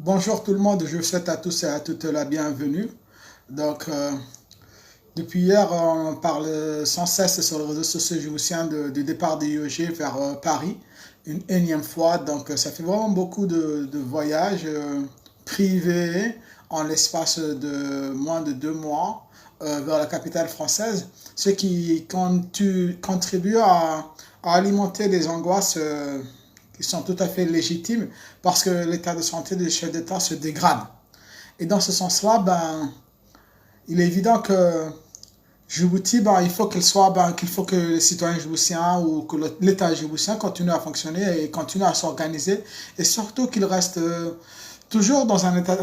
Bonjour tout le monde, je vous souhaite à tous et à toutes la bienvenue. Donc, depuis hier, on parle sans cesse sur les réseaux sociaux djiboutiens du départ des IEG vers Paris, une énième fois. Donc, ça fait vraiment beaucoup de voyages privés en l'espace de moins de 2 mois vers la capitale française, ce qui contribue à alimenter les angoisses qui sont tout à fait légitimes parce que l'état de santé des chefs d'État se dégrade. Et dans ce sens-là, il est évident que Djibouti, qu'il faut que les citoyens djiboutiens ou que l'État djiboutien continue à fonctionner et continue à s'organiser et surtout qu'il reste toujours dans un état,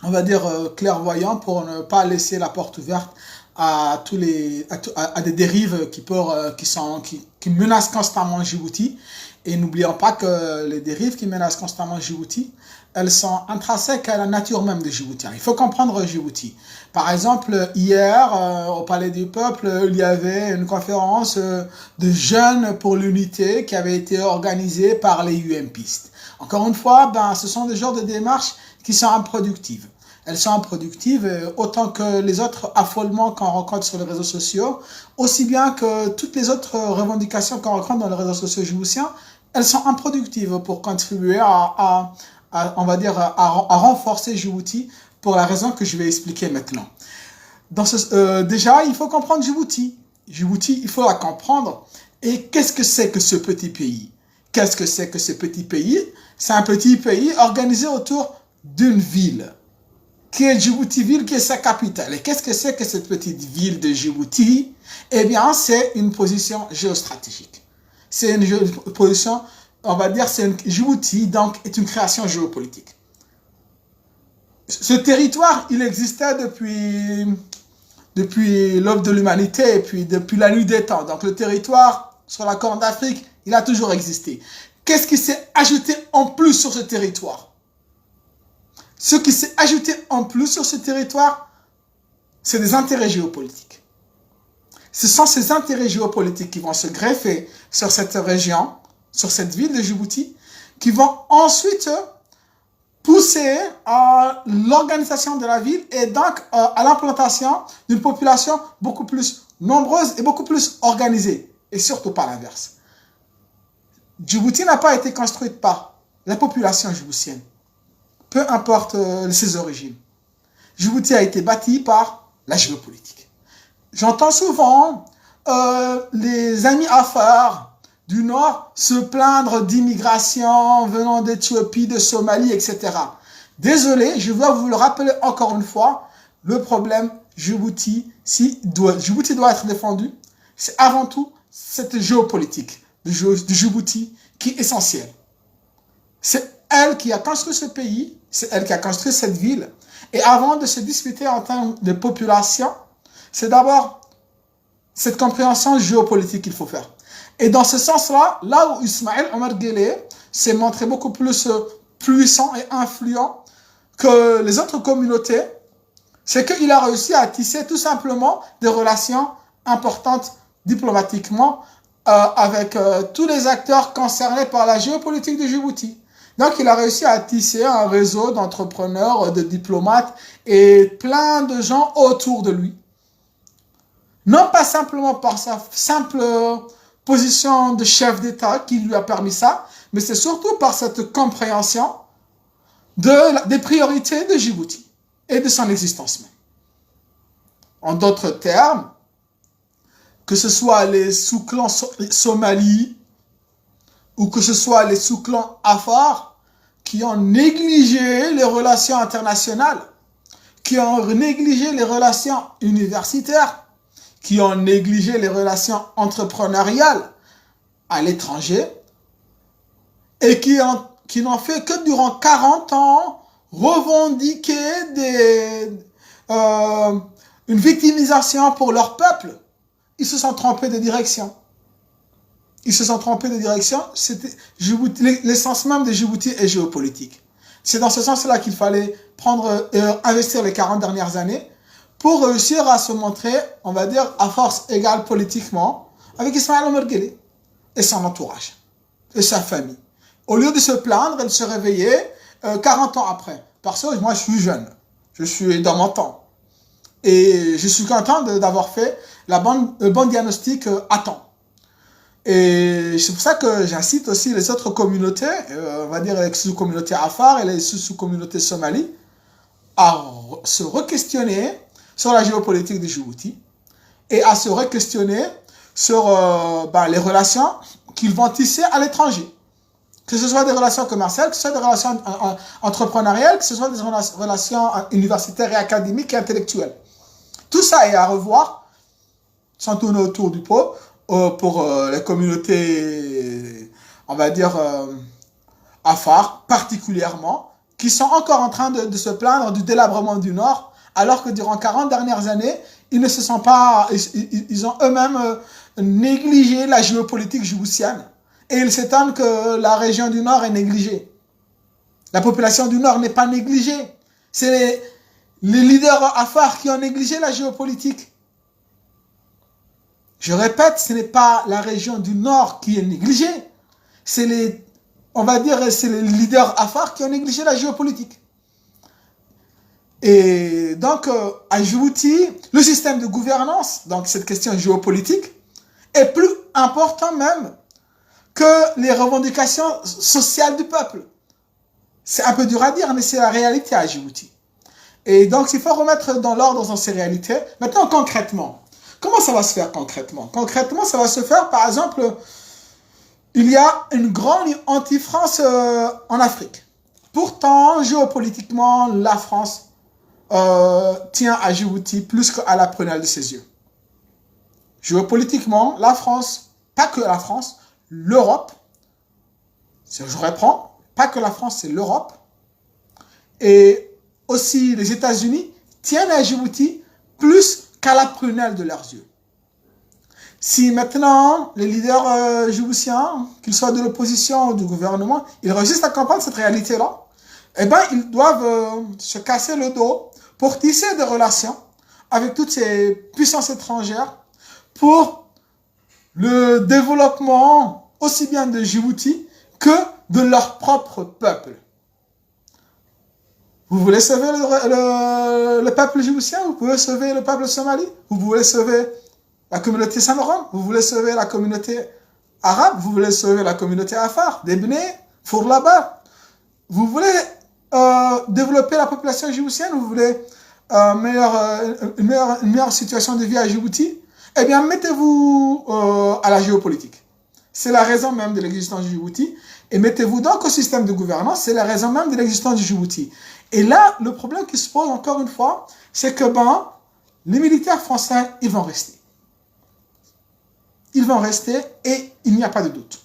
on va dire, clairvoyant pour ne pas laisser la porte ouverte à des dérives qui menacent constamment Djibouti. Et n'oublions pas que les dérives qui menacent constamment Djibouti, elles sont intrinsèques à la nature même de Djibouti. Il faut comprendre Djibouti. Par exemple, hier, au Palais du Peuple, il y avait une conférence de jeunes pour l'unité qui avait été organisée par les UMPistes. Encore une fois, ce sont des genres de démarches qui sont improductives. Elles sont improductives autant que les autres affolements qu'on rencontre sur les réseaux sociaux, aussi bien que toutes les autres revendications qu'on rencontre dans les réseaux sociaux djiboutiens, elles sont improductives pour contribuer à renforcer Djibouti pour la raison que je vais expliquer maintenant. Déjà, il faut comprendre Djibouti. Djibouti, il faut la comprendre. Et qu'est-ce que c'est que ce petit pays? Qu'est-ce que c'est que ce petit pays? C'est un petit pays organisé autour d'une ville, qui est Djibouti-Ville, qui est sa capitale. Et qu'est-ce que c'est que cette petite ville de Djibouti? Eh bien, c'est une position géostratégique. C'est une position, on va dire, Djibouti, donc, est une création géopolitique. Ce territoire, il existait depuis l'aube de l'humanité et puis depuis la nuit des temps. Donc, le territoire sur la Corne d'Afrique, il a toujours existé. Qu'est-ce qui s'est ajouté en plus sur ce territoire? Ce qui s'est ajouté en plus sur ce territoire, c'est des intérêts géopolitiques. Ce sont ces intérêts géopolitiques qui vont se greffer sur cette région, sur cette ville de Djibouti, qui vont ensuite pousser à l'organisation de la ville et donc à l'implantation d'une population beaucoup plus nombreuse et beaucoup plus organisée. Et surtout pas l'inverse. Djibouti n'a pas été construite par la population djiboutienne. Peu importe ses origines. Djibouti a été bâti par la géopolitique. J'entends souvent les amis affaires du Nord se plaindre d'immigration venant d'Éthiopie, de Somalie, etc. Désolé, je dois vous le rappeler encore une fois, le problème Djibouti doit être défendu, c'est avant tout cette géopolitique de Djibouti qui est essentielle. C'est elle qui a construit ce pays, c'est elle qui a construit cette ville. Et avant de se disputer en termes de population, c'est d'abord cette compréhension géopolitique qu'il faut faire. Et dans ce sens-là, là où Ismaël Omar Guelleh s'est montré beaucoup plus puissant et influent que les autres communautés, c'est qu'il a réussi à tisser tout simplement des relations importantes diplomatiquement avec tous les acteurs concernés par la géopolitique de Djibouti. Donc, il a réussi à tisser un réseau d'entrepreneurs, de diplomates et plein de gens autour de lui. Non pas simplement par sa simple position de chef d'État qui lui a permis ça, mais c'est surtout par cette compréhension des priorités de Djibouti et de son existence même. En d'autres termes, que ce soit les sous-clans Somalie, ou que ce soit les sous-clans Afar qui ont négligé les relations internationales, qui ont négligé les relations universitaires, qui ont négligé les relations entrepreneuriales à l'étranger et qui n'ont fait que durant 40 ans revendiquer une victimisation pour leur peuple. Ils se sont trompés de direction. Ils se sont trompés de direction. L'essence même de Djibouti est géopolitique. C'est dans ce sens-là qu'il fallait investir les 40 dernières années pour réussir à se montrer, on va dire, à force égale politiquement avec Ismaël Omar Guelleh et son entourage et sa famille. Au lieu de se plaindre et de se réveiller 40 ans après. Parce que moi, je suis jeune. Je suis dans mon temps. Et je suis content d'avoir fait le bon diagnostic à temps. Et c'est pour ça que j'incite aussi les autres communautés, on va dire les sous-communautés Afar et les sous-communautés Somali, à se re-questionner sur la géopolitique de Djibouti et à se re-questionner sur les relations qu'ils vont tisser à l'étranger. Que ce soit des relations commerciales, que ce soit des relations entrepreneuriales, que ce soit des relations universitaires et académiques et intellectuelles. Tout ça est à revoir, sans tourner autour du pot, pour les communautés, on va dire, Afar, particulièrement, qui sont encore en train de se plaindre du délabrement du Nord, alors que durant 40 dernières années, ils ne se sont pas, ils ont eux-mêmes négligé la géopolitique djiboutienne. Et ils s'étonnent que la région du Nord est négligée. La population du Nord n'est pas négligée. C'est les leaders Afar qui ont négligé la géopolitique. Je répète, ce n'est pas la région du Nord qui est négligée. C'est les, on va dire, c'est les leaders Afar qui ont négligé la géopolitique. Et donc, à Djibouti, le système de gouvernance, donc cette question géopolitique, est plus important même que les revendications sociales du peuple. C'est un peu dur à dire, mais c'est la réalité à Djibouti. Et donc, il faut remettre dans l'ordre dans ces réalités. Maintenant, concrètement, comment ça va se faire concrètement? Concrètement, ça va se faire, par exemple, il y a une grande anti-France en Afrique. Pourtant, géopolitiquement, la France tient à Djibouti plus qu'à la prunelle de ses yeux. Géopolitiquement, la France, pas que la France, l'Europe, je reprends, pas que la France, c'est l'Europe, et aussi les États-Unis tiennent à Djibouti plus qu'à la prunelle de leurs yeux. Si maintenant les leaders djiboutiens, qu'ils soient de l'opposition ou du gouvernement, ils réussissent à comprendre cette réalité-là, eh bien, ils doivent se casser le dos pour tisser des relations avec toutes ces puissances étrangères pour le développement aussi bien de Djibouti que de leur propre peuple. Vous voulez sauver le peuple djiboutien, vous pouvez sauver le peuple somali, vous voulez sauver la communauté saint-laurent, vous voulez sauver la communauté arabe, vous voulez sauver la communauté afar, Debné, Fourlaba, vous voulez développer la population djiboutienne, vous voulez une meilleure situation de vie à Djibouti, eh bien mettez-vous à la géopolitique. C'est la raison même de l'existence du Djibouti. Et mettez-vous donc au système de gouvernance, c'est la raison même de l'existence du Djibouti. Et là, le problème qui se pose encore une fois, c'est que les militaires français, ils vont rester. Ils vont rester et il n'y a pas de doute.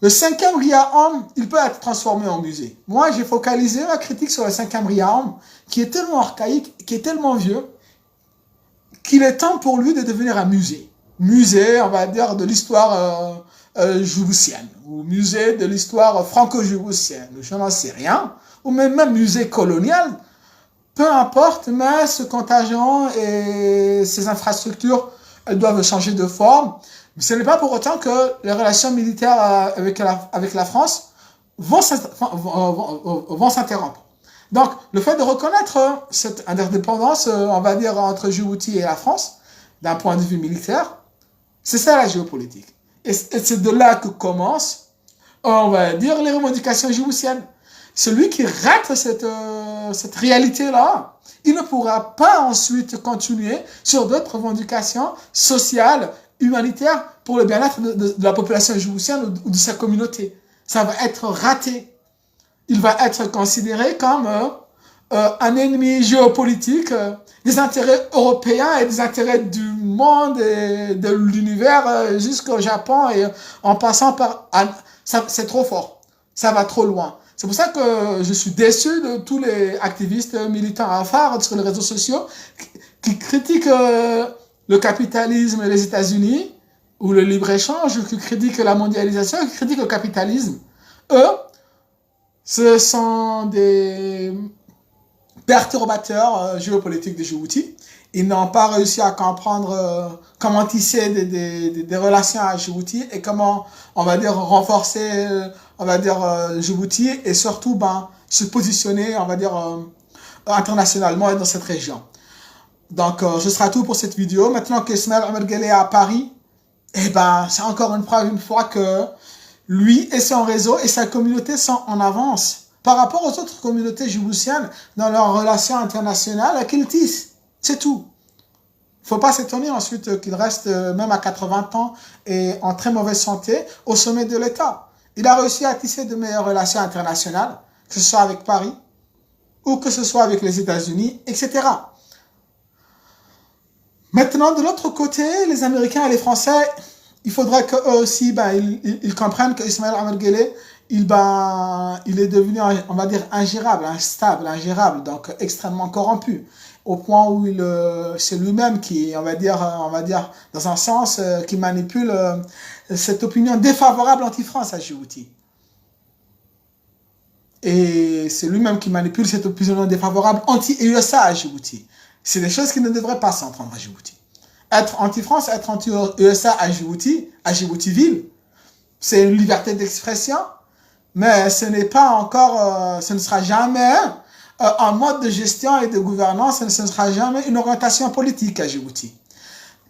Le 5e Riahom, il peut être transformé en musée. Moi, j'ai focalisé ma critique sur le 5e Riahom, qui est tellement archaïque, qui est tellement vieux, qu'il est temps pour lui de devenir un musée. Musée, on va dire, de l'histoire djiboutienne, ou musée de l'histoire franco-djiboutienne, je n'en sais rien, ou même musée colonial, peu importe, mais ce contingent et ces infrastructures, elles doivent changer de forme. Mais ce n'est pas pour autant que les relations militaires avec la France vont s'interrompre. Donc, le fait de reconnaître cette interdépendance, on va dire, entre Djibouti et la France, d'un point de vue militaire, c'est ça la géopolitique. Et c'est de là que commencent, on va dire, les revendications djiboutiennes. Celui qui rate cette réalité-là, il ne pourra pas ensuite continuer sur d'autres revendications sociales, humanitaires, pour le bien-être de la population djiboutienne ou de sa communauté. Ça va être raté. Il va être considéré comme un ennemi géopolitique des intérêts européens et des intérêts du monde et de l'univers jusqu'au Japon et en passant par... C'est trop fort. Ça va trop loin. C'est pour ça que je suis déçu de tous les activistes militants Afar sur les réseaux sociaux qui critiquent le capitalisme et les États-Unis ou le libre-échange, qui critiquent la mondialisation, qui critiquent le capitalisme. Eux, ce sont des perturbateurs géopolitiques de Djibouti. Ils n'ont pas réussi à comprendre comment tisser des relations à Djibouti et comment, on va dire, renforcer, on va dire, Djibouti et surtout, se positionner, on va dire, internationalement et dans cette région. Donc, ce sera tout pour cette vidéo. Maintenant qu'Ismaël Omar Guelleh est à Paris, eh ben, c'est encore une fois que lui et son réseau et sa communauté sont en avance par rapport aux autres communautés djiboutiennes dans leurs relations internationales qu'ils tissent. C'est tout. Il ne faut pas s'étonner ensuite qu'il reste, même à 80 ans et en très mauvaise santé, au sommet de l'État. Il a réussi à tisser de meilleures relations internationales, que ce soit avec Paris ou que ce soit avec les États-Unis, etc. Maintenant, de l'autre côté, les Américains et les Français, il faudrait qu'eux aussi, ils comprennent qu'Ismaël Omar Guelleh, il est devenu, on va dire, ingérable, instable, ingérable, donc extrêmement corrompu, au point où c'est lui-même qui, on va dire, dans un sens, qui manipule cette opinion défavorable anti-France à Djibouti. Et c'est lui-même qui manipule cette opinion défavorable anti-USA à Djibouti. C'est des choses qui ne devraient pas s'entendre à Djibouti. Être anti-France, être anti-USA à Djibouti-ville, c'est une liberté d'expression, mais ce n'est pas encore, ce ne sera jamais un mode de gestion et de gouvernance, ce ne sera jamais une orientation politique à Djibouti.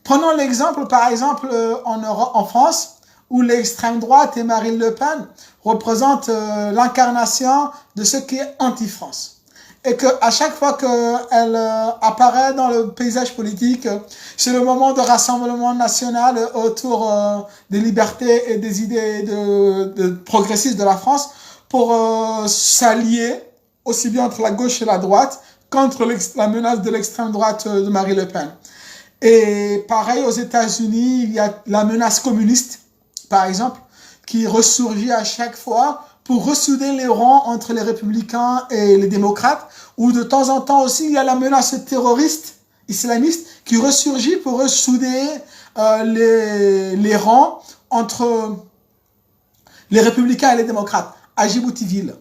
Prenons l'exemple, par exemple, en France, où l'extrême droite et Marine Le Pen représentent l'incarnation de ce qui est anti-France. Et qu'à chaque fois qu'elle apparaît dans le paysage politique, c'est le moment de rassemblement national autour des libertés et des idées de progressistes de la France pour s'allier aussi bien entre la gauche et la droite contre la menace de l'extrême droite de Marine Le Pen. Et pareil, aux États-Unis, il y a la menace communiste, par exemple, qui ressurgit à chaque fois pour ressouder les rangs entre les républicains et les démocrates, ou de temps en temps aussi, il y a la menace terroriste islamiste qui ressurgit pour ressouder les rangs entre les républicains et les démocrates. À Djibouti-ville,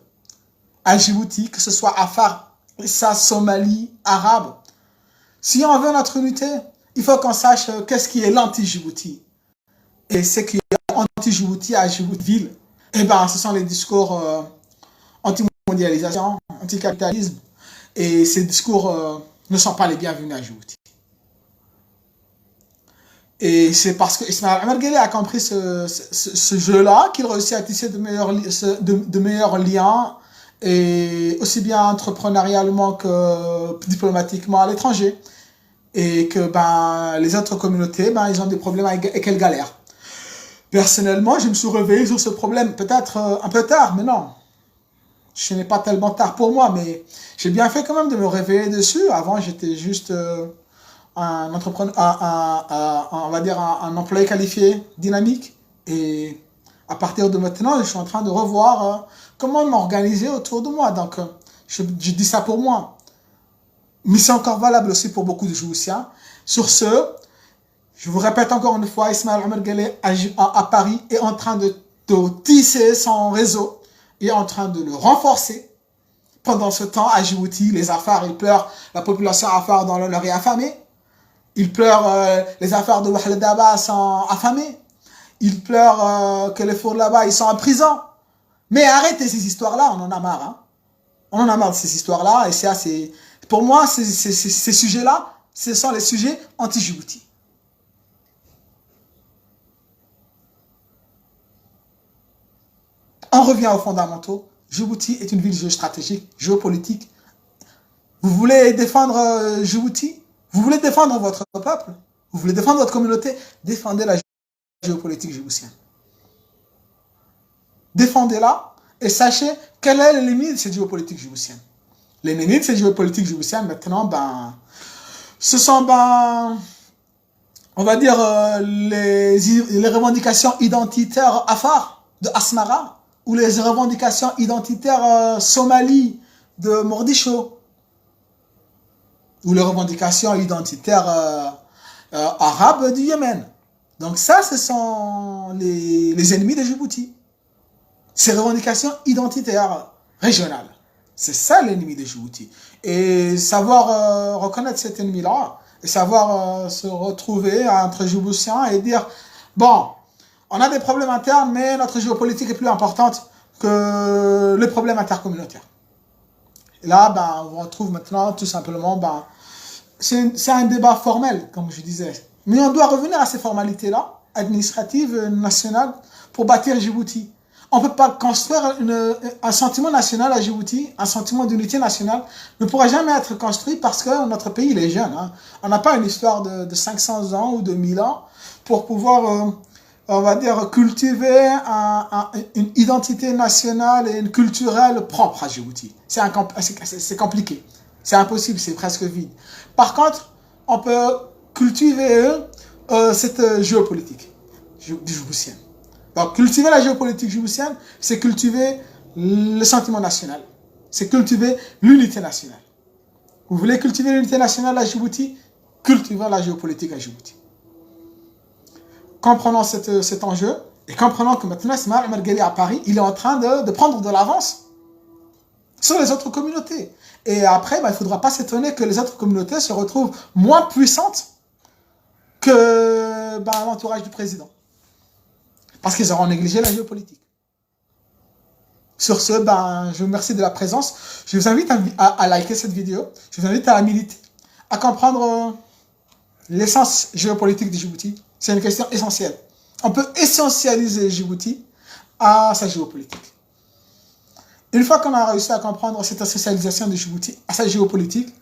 à Djibouti, que ce soit Afar, Issa, Somalie, Arabe, si on veut notre unité, il faut qu'on sache qu'est-ce qui est l'anti-Djibouti. Et ce qui est anti-Djibouti à Djibouti-ville, eh ben, ce sont les discours anti-mondialisation, anti-capitalisme. Et ces discours ne sont pas les bienvenus à Djibouti. Et c'est parce que Ismaël Omar Guelleh a compris ce jeu-là qu'il réussit à tisser de meilleurs liens, et aussi bien entrepreneurialement que diplomatiquement à l'étranger. Et que les autres communautés, ils ont des problèmes et qu'elles galèrent. Personnellement, je me suis réveillé sur ce problème, peut-être un peu tard, mais non. Ce n'est pas tellement tard pour moi, mais j'ai bien fait quand même de me réveiller dessus. Avant, j'étais juste un entrepreneur, on va dire un employé qualifié, dynamique. Et à partir de maintenant, je suis en train de revoir comment m'organiser autour de moi. Donc, je dis ça pour moi. Mais c'est encore valable aussi pour beaucoup de Djiboutiens. Sur ce, je vous répète encore une fois, Ismaël Omar Guelleh à Paris est en train de tisser son réseau, est en train de le renforcer. Pendant ce temps, à Djibouti, les Afars, ils pleurent, la population Afar dans leur est affamée. Ils pleurent, les Afars de Wahl Daba sont affamés. Ils pleurent que les Fours là-bas, ils sont en prison. Mais arrêtez ces histoires-là, on en a marre. Hein. On en a marre de ces histoires-là, et c'est assez... Pour moi, ces sujets-là, ce sont les sujets anti-Djibouti. On revient aux fondamentaux. Djibouti est une ville géostratégique, géopolitique. Vous voulez défendre Djibouti? Vous voulez défendre votre peuple? Vous voulez défendre votre communauté? Défendez la géopolitique djiboutienne. Défendez-la et sachez quelle est l'ennemi de cette géopolitique djiboutienne. L'ennemi de cette géopolitique djiboutienne, maintenant, ce sont, on va dire, les revendications identitaires Afar de Asmara, ou les revendications identitaires Somalie de Mogadiscio, ou les revendications identitaires arabes du Yémen. Donc ça, ce sont les ennemis de Djibouti. Ces revendications identitaires régionales. C'est ça l'ennemi de Djibouti. Et savoir reconnaître cet ennemi-là, et savoir se retrouver entre Djiboutiens et dire, bon, on a des problèmes internes, mais notre géopolitique est plus importante que les problèmes intercommunautaires. Et là, on retrouve maintenant tout simplement, c'est un débat formel, comme je disais. Mais on doit revenir à ces formalités-là, administratives, nationales, pour bâtir Djibouti. On ne peut pas construire un sentiment national à Djibouti, un sentiment d'unité nationale ne pourra jamais être construit parce que notre pays il est jeune. Hein. On n'a pas une histoire de 500 ans ou de 1000 ans pour pouvoir, on va dire, cultiver une identité nationale et une culturelle propre à Djibouti. C'est compliqué. C'est impossible, c'est presque vide. Par contre, on peut cultiver cette géopolitique djiboutienne. Donc, cultiver la géopolitique djiboutienne, c'est cultiver le sentiment national. C'est cultiver l'unité nationale. Vous voulez cultiver l'unité nationale à Djibouti? Cultivez la géopolitique à Djibouti. Comprenons cet enjeu et comprenons que maintenant, Ismaël Omar Guelleh à Paris, il est en train de prendre de l'avance sur les autres communautés. Et après, il ne faudra pas s'étonner que les autres communautés se retrouvent moins puissantes que l'entourage du président. Parce qu'ils auront négligé la géopolitique. Sur ce, je vous remercie de la présence. Je vous invite à liker cette vidéo. Je vous invite à la militer, à comprendre l'essence géopolitique de Djibouti. C'est une question essentielle. On peut essentialiser Djibouti à sa géopolitique. Une fois qu'on a réussi à comprendre cette essentialisation de Djibouti à sa géopolitique,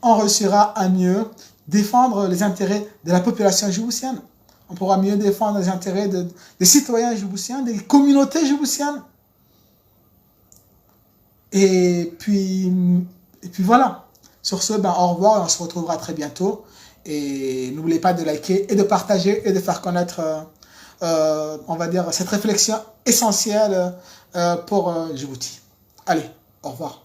on réussira à mieux défendre les intérêts de la population djiboutienne. On pourra mieux défendre les intérêts des citoyens djiboutiens, des communautés djiboutiennes. Et puis voilà. Sur ce, au revoir et on se retrouvera très bientôt. Et n'oubliez pas de liker et de partager et de faire connaître, on va dire, cette réflexion essentielle pour Djibouti. Allez, au revoir.